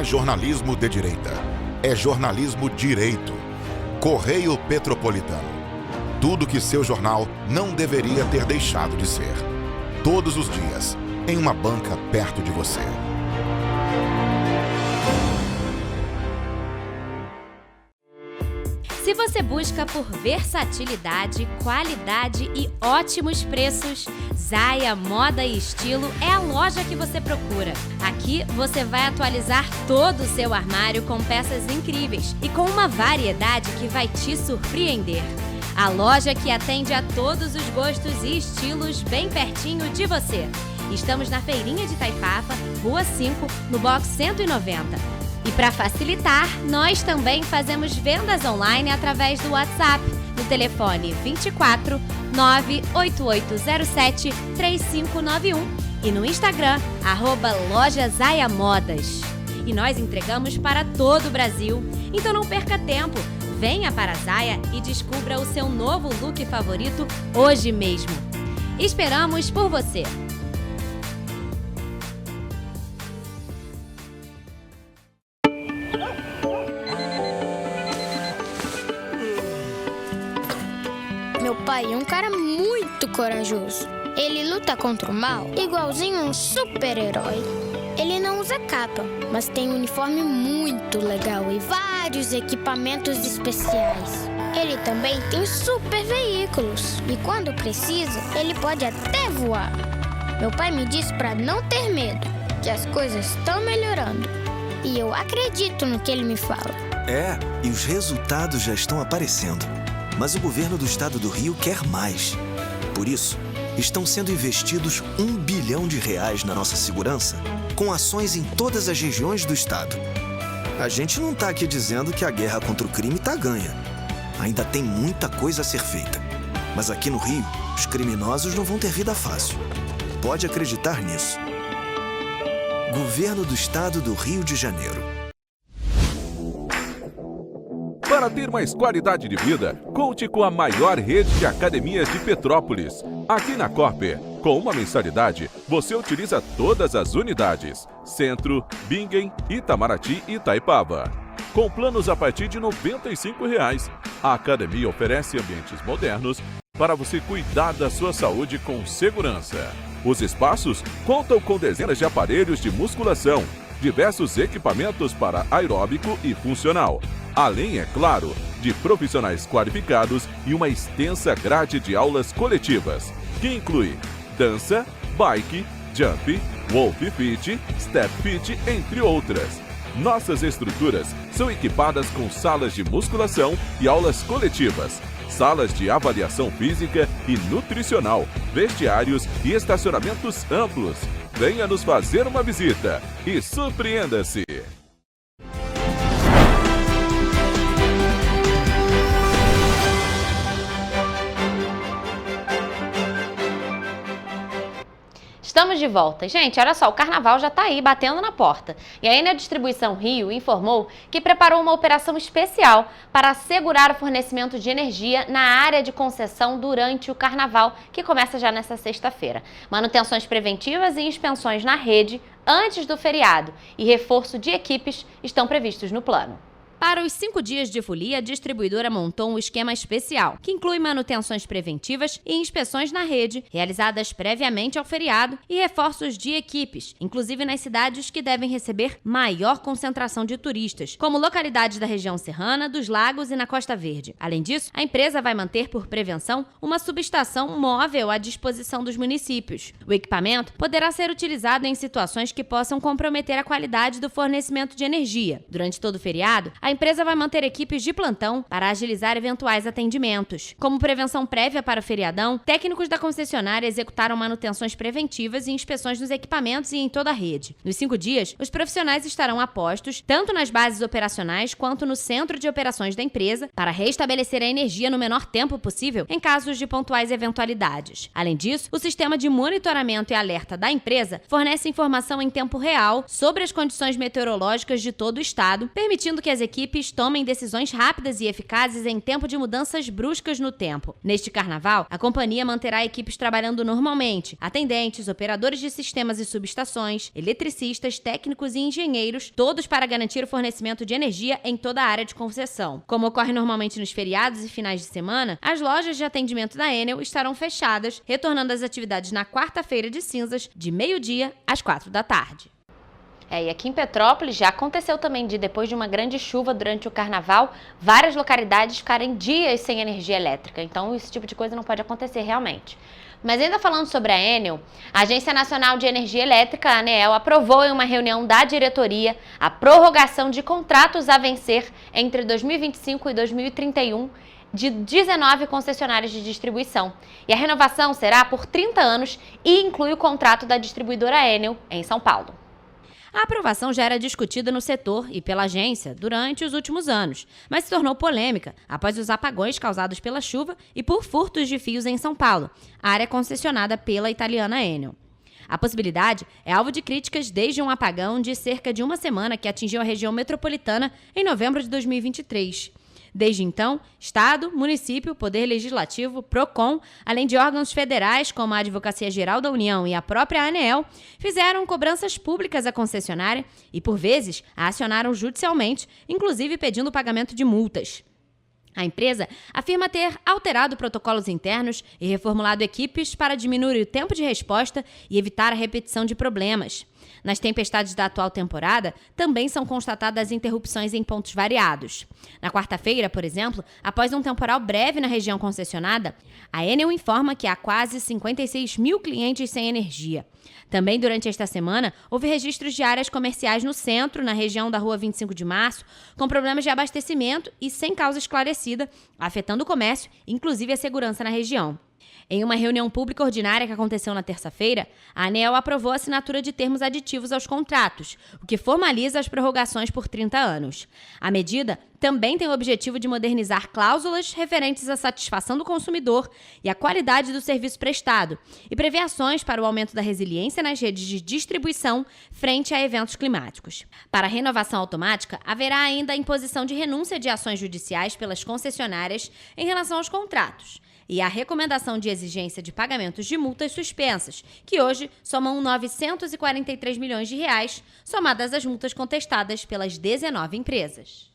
Jornalismo de direita. É jornalismo direito. Correio Petropolitano. Tudo que seu jornal não deveria ter deixado de ser. Todos os dias, em uma banca perto de você. Se você busca por versatilidade, qualidade e ótimos preços, Zaya Moda e Estilo é a loja que você procura. Aqui você vai atualizar todo o seu armário com peças incríveis e com uma variedade que vai te surpreender. A loja que atende a todos os gostos e estilos bem pertinho de você. Estamos na Feirinha de Itaipava, Rua 5, no box 190. E para facilitar, nós também fazemos vendas online através do WhatsApp, no telefone 24 98807 3591 e no Instagram, @lojazayamodas. E nós entregamos para todo o Brasil, então não perca tempo. Venha para a Zaya e descubra o seu novo look favorito hoje mesmo. Esperamos por você! Meu pai é um cara muito corajoso. Ele luta contra o mal igualzinho um super-herói. Ele não usa capa, mas tem um uniforme muito legal e vários equipamentos especiais. Ele também tem super veículos e quando precisa, ele pode até voar. Meu pai me disse para não ter medo, que as coisas estão melhorando. E eu acredito no que ele me fala. E os resultados já estão aparecendo. Mas o governo do estado do Rio quer mais. Por isso, estão sendo investidos R$1 bilhão na nossa segurança, com ações em todas as regiões do estado. A gente não está aqui dizendo que a guerra contra o crime está ganha. Ainda tem muita coisa a ser feita. Mas aqui no Rio, os criminosos não vão ter vida fácil. Pode acreditar nisso. Governo do Estado do Rio de Janeiro. Para ter mais qualidade de vida, conte com a maior rede de academias de Petrópolis. Aqui na Corper, com uma mensalidade, você utiliza todas as unidades: Centro, Bingen, Itamaraty e Itaipava. Com planos a partir de R$ 95,00. A academia oferece ambientes modernos para você cuidar da sua saúde com segurança. Os espaços contam com dezenas de aparelhos de musculação, diversos equipamentos para aeróbico e funcional, além, é claro, de profissionais qualificados e uma extensa grade de aulas coletivas, que inclui dança, bike, jump, wolf fit, step fit, entre outras. Nossas estruturas são equipadas com salas de musculação e aulas coletivas, salas de avaliação física e nutricional, vestiários e estacionamentos amplos. Venha nos fazer uma visita e surpreenda-se! Estamos de volta. Gente, olha só, o carnaval já está aí batendo na porta. E a Enel Distribuição Rio informou que preparou uma operação especial para assegurar o fornecimento de energia na área de concessão durante o carnaval, que começa já nesta sexta-feira. Manutenções preventivas e inspeções na rede antes do feriado e reforço de equipes estão previstos no plano. Para os 5 dias de folia, a distribuidora montou um esquema especial, que inclui manutenções preventivas e inspeções na rede, realizadas previamente ao feriado, e reforços de equipes, inclusive nas cidades que devem receber maior concentração de turistas, como localidades da região serrana, dos lagos e na Costa Verde. Além disso, a empresa vai manter, por prevenção, uma subestação móvel à disposição dos municípios. O equipamento poderá ser utilizado em situações que possam comprometer a qualidade do fornecimento de energia. Durante todo o feriado, a empresa vai manter equipes de plantão para agilizar eventuais atendimentos. Como prevenção prévia para o feriadão, técnicos da concessionária executaram manutenções preventivas e inspeções nos equipamentos e em toda a rede. Nos 5 dias, os profissionais estarão a postos, tanto nas bases operacionais quanto no centro de operações da empresa, para restabelecer a energia no menor tempo possível em casos de pontuais eventualidades. Além disso, o sistema de monitoramento e alerta da empresa fornece informação em tempo real sobre as condições meteorológicas de todo o estado, permitindo que as equipes tomem decisões rápidas e eficazes em tempo de mudanças bruscas no tempo. Neste carnaval, a companhia manterá equipes trabalhando normalmente, atendentes, operadores de sistemas e subestações, eletricistas, técnicos e engenheiros, todos para garantir o fornecimento de energia em toda a área de concessão. Como ocorre normalmente nos feriados e finais de semana, as lojas de atendimento da Enel estarão fechadas, retornando às atividades na quarta-feira de cinzas, de meio-dia às 4 da tarde. E aqui em Petrópolis já aconteceu também depois de uma grande chuva durante o carnaval, várias localidades ficarem dias sem energia elétrica. Então, esse tipo de coisa não pode acontecer realmente. Mas ainda falando sobre a Enel, a Agência Nacional de Energia Elétrica, a ANEEL, aprovou em uma reunião da diretoria a prorrogação de contratos a vencer entre 2025 e 2031 de 19 concessionárias de distribuição. E a renovação será por 30 anos e inclui o contrato da distribuidora Enel em São Paulo. A aprovação já era discutida no setor e pela agência durante os últimos anos, mas se tornou polêmica após os apagões causados pela chuva e por furtos de fios em São Paulo, área concessionada pela italiana Enel. A possibilidade é alvo de críticas desde um apagão de cerca de uma semana que atingiu a região metropolitana em novembro de 2023. Desde então, Estado, município, Poder Legislativo, PROCON, além de órgãos federais como a Advocacia Geral da União e a própria ANEEL, fizeram cobranças públicas à concessionária e, por vezes, a acionaram judicialmente, inclusive pedindo o pagamento de multas. A empresa afirma ter alterado protocolos internos e reformulado equipes para diminuir o tempo de resposta e evitar a repetição de problemas. Nas tempestades da atual temporada, também são constatadas interrupções em pontos variados. Na quarta-feira, por exemplo, após um temporal breve na região concessionada, a Enel informa que há quase 56 mil clientes sem energia. Também durante esta semana, houve registros de áreas comerciais no centro, na região da Rua 25 de Março, com problemas de abastecimento e sem causa esclarecida, afetando o comércio, inclusive a segurança na região. Em uma reunião pública ordinária que aconteceu na terça-feira, a ANEEL aprovou a assinatura de termos aditivos aos contratos, o que formaliza as prorrogações por 30 anos. A medida também tem o objetivo de modernizar cláusulas referentes à satisfação do consumidor e à qualidade do serviço prestado, e prevê ações para o aumento da resiliência nas redes de distribuição frente a eventos climáticos. Para a renovação automática, haverá ainda a imposição de renúncia de ações judiciais pelas concessionárias em relação aos contratos, e a recomendação de exigência de pagamentos de multas suspensas, que hoje somam 943 milhões de reais, somadas às multas contestadas pelas 19 empresas.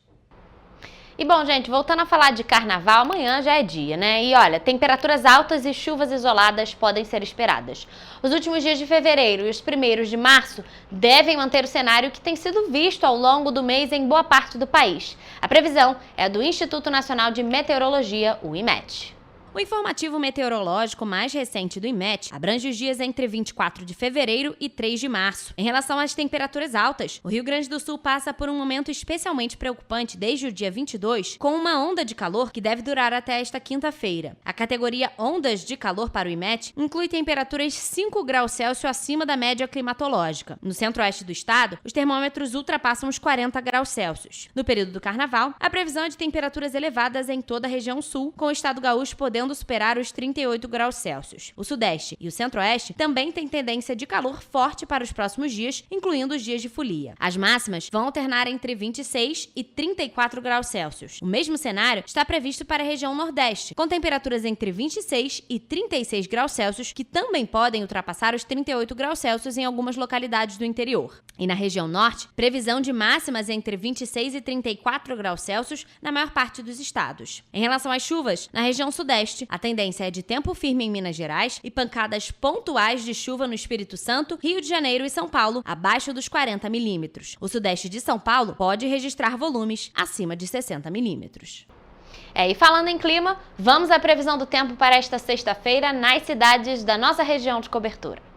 E bom, gente, voltando a falar de carnaval, amanhã já é dia, né? E olha, temperaturas altas e chuvas isoladas podem ser esperadas. Os últimos dias de fevereiro e os primeiros de março devem manter o cenário que tem sido visto ao longo do mês em boa parte do país. A previsão é do Instituto Nacional de Meteorologia, o IMET. O informativo meteorológico mais recente do IMET abrange os dias entre 24 de fevereiro e 3 de março. Em relação às temperaturas altas, o Rio Grande do Sul passa por um momento especialmente preocupante desde o dia 22, com uma onda de calor que deve durar até esta quinta-feira. A categoria ondas de calor para o IMET inclui temperaturas 5 graus Celsius acima da média climatológica. No centro-oeste do estado, os termômetros ultrapassam os 40 graus Celsius. No período do carnaval, a previsão é de temperaturas elevadas em toda a região sul, com o estado gaúcho podendo superar os 38 graus Celsius. O sudeste e o centro-oeste também têm tendência de calor forte para os próximos dias, incluindo os dias de folia. As máximas vão alternar entre 26 e 34 graus Celsius. O mesmo cenário está previsto para a região nordeste, com temperaturas entre 26 e 36 graus Celsius, que também podem ultrapassar os 38 graus Celsius em algumas localidades do interior. E na região norte, previsão de máximas entre 26 e 34 graus Celsius na maior parte dos estados. Em relação às chuvas, na região sudeste, a tendência é de tempo firme em Minas Gerais e pancadas pontuais de chuva no Espírito Santo, Rio de Janeiro e São Paulo, abaixo dos 40 milímetros. O sudeste de São Paulo pode registrar volumes acima de 60 milímetros. E falando em clima, vamos à previsão do tempo para esta sexta-feira nas cidades da nossa região de cobertura.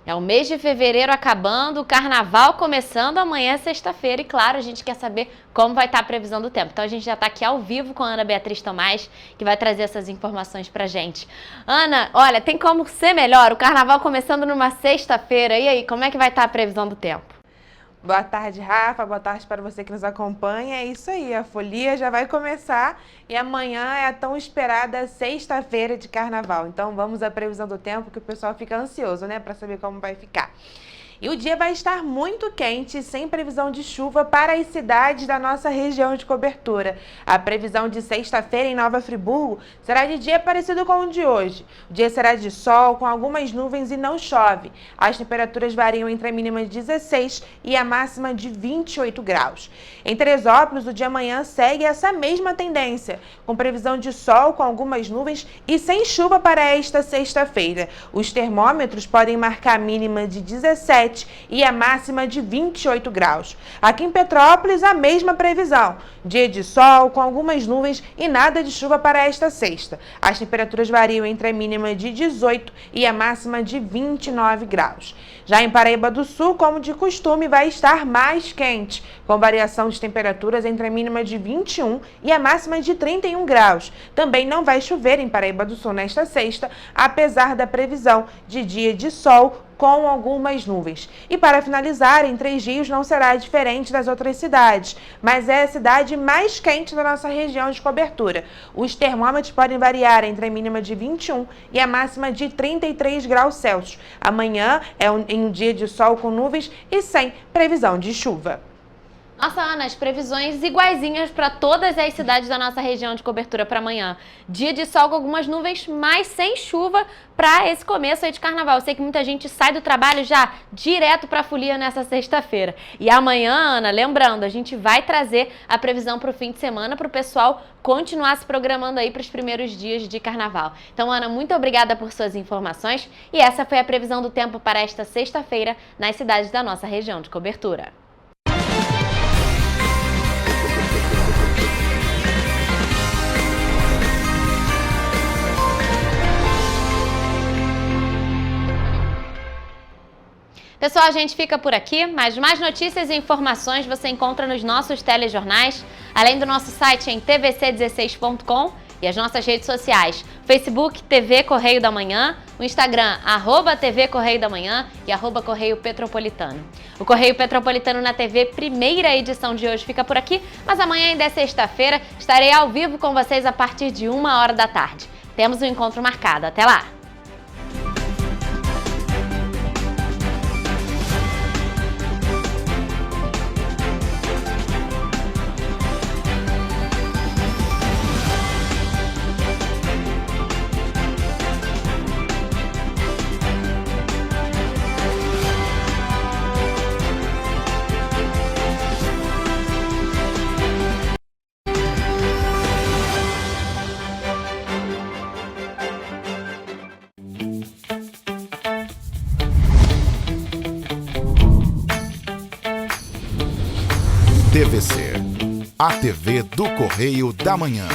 É o mês de fevereiro acabando, o carnaval começando, amanhã é sexta-feira e claro, a gente quer saber como vai estar a previsão do tempo. Então a gente já está aqui ao vivo com a Ana Beatriz Tomás, que vai trazer essas informações pra gente. Ana, olha, tem como ser melhor, o carnaval começando numa sexta-feira, e aí, como é que vai estar a previsão do tempo? Boa tarde, Rafa. Boa tarde para você que nos acompanha. É isso aí, a folia já vai começar e amanhã é a tão esperada sexta-feira de carnaval. Então vamos à previsão do tempo, que o pessoal fica ansioso, né, para saber como vai ficar. E o dia vai estar muito quente, sem previsão de chuva para as cidades da nossa região de cobertura. A previsão de sexta-feira em Nova Friburgo será de dia parecido com o de hoje. O dia será de sol, com algumas nuvens e não chove. As temperaturas variam entre a mínima de 16 e a máxima de 28 graus. Em Teresópolis, o dia amanhã segue essa mesma tendência, com previsão de sol, com algumas nuvens e sem chuva para esta sexta-feira. Os termômetros podem marcar a mínima de 17 e a máxima de 28 graus. Aqui em Petrópolis, a mesma previsão. Dia de sol, com algumas nuvens e nada de chuva para esta sexta. As temperaturas variam entre a mínima de 18 e a máxima de 29 graus. Já em Paraíba do Sul, como de costume, vai estar mais quente, com variação de temperaturas entre a mínima de 21 e a máxima de 31 graus. Também não vai chover em Paraíba do Sul nesta sexta, apesar da previsão de dia de sol com algumas nuvens. E para finalizar, em Três Rios não será diferente das outras cidades, mas é a cidade mais quente da nossa região de cobertura. Os termômetros podem variar entre a mínima de 21 e a máxima de 33 graus Celsius. Amanhã é um dia de sol com nuvens e sem previsão de chuva. Nossa, Ana, as previsões iguaizinhas para todas as cidades da nossa região de cobertura para amanhã. Dia de sol com algumas nuvens, mas sem chuva para esse começo aí de carnaval. Eu sei que muita gente sai do trabalho já direto para a folia nessa sexta-feira. E amanhã, Ana, lembrando, a gente vai trazer a previsão para o fim de semana para o pessoal continuar se programando aí para os primeiros dias de carnaval. Então, Ana, muito obrigada por suas informações. E essa foi a previsão do tempo para esta sexta-feira nas cidades da nossa região de cobertura. Pessoal, a gente fica por aqui, mas mais notícias e informações você encontra nos nossos telejornais, além do nosso site em tvc16.com e as nossas redes sociais, Facebook TV Correio da Manhã, o Instagram @TV Correio da Manhã e @Correio Petropolitano. O Correio Petropolitano na TV, primeira edição de hoje, fica por aqui, mas amanhã ainda é sexta-feira, estarei ao vivo com vocês a partir de 1h da tarde. Temos um encontro marcado, até lá! TVC, a TV do Correio da Manhã.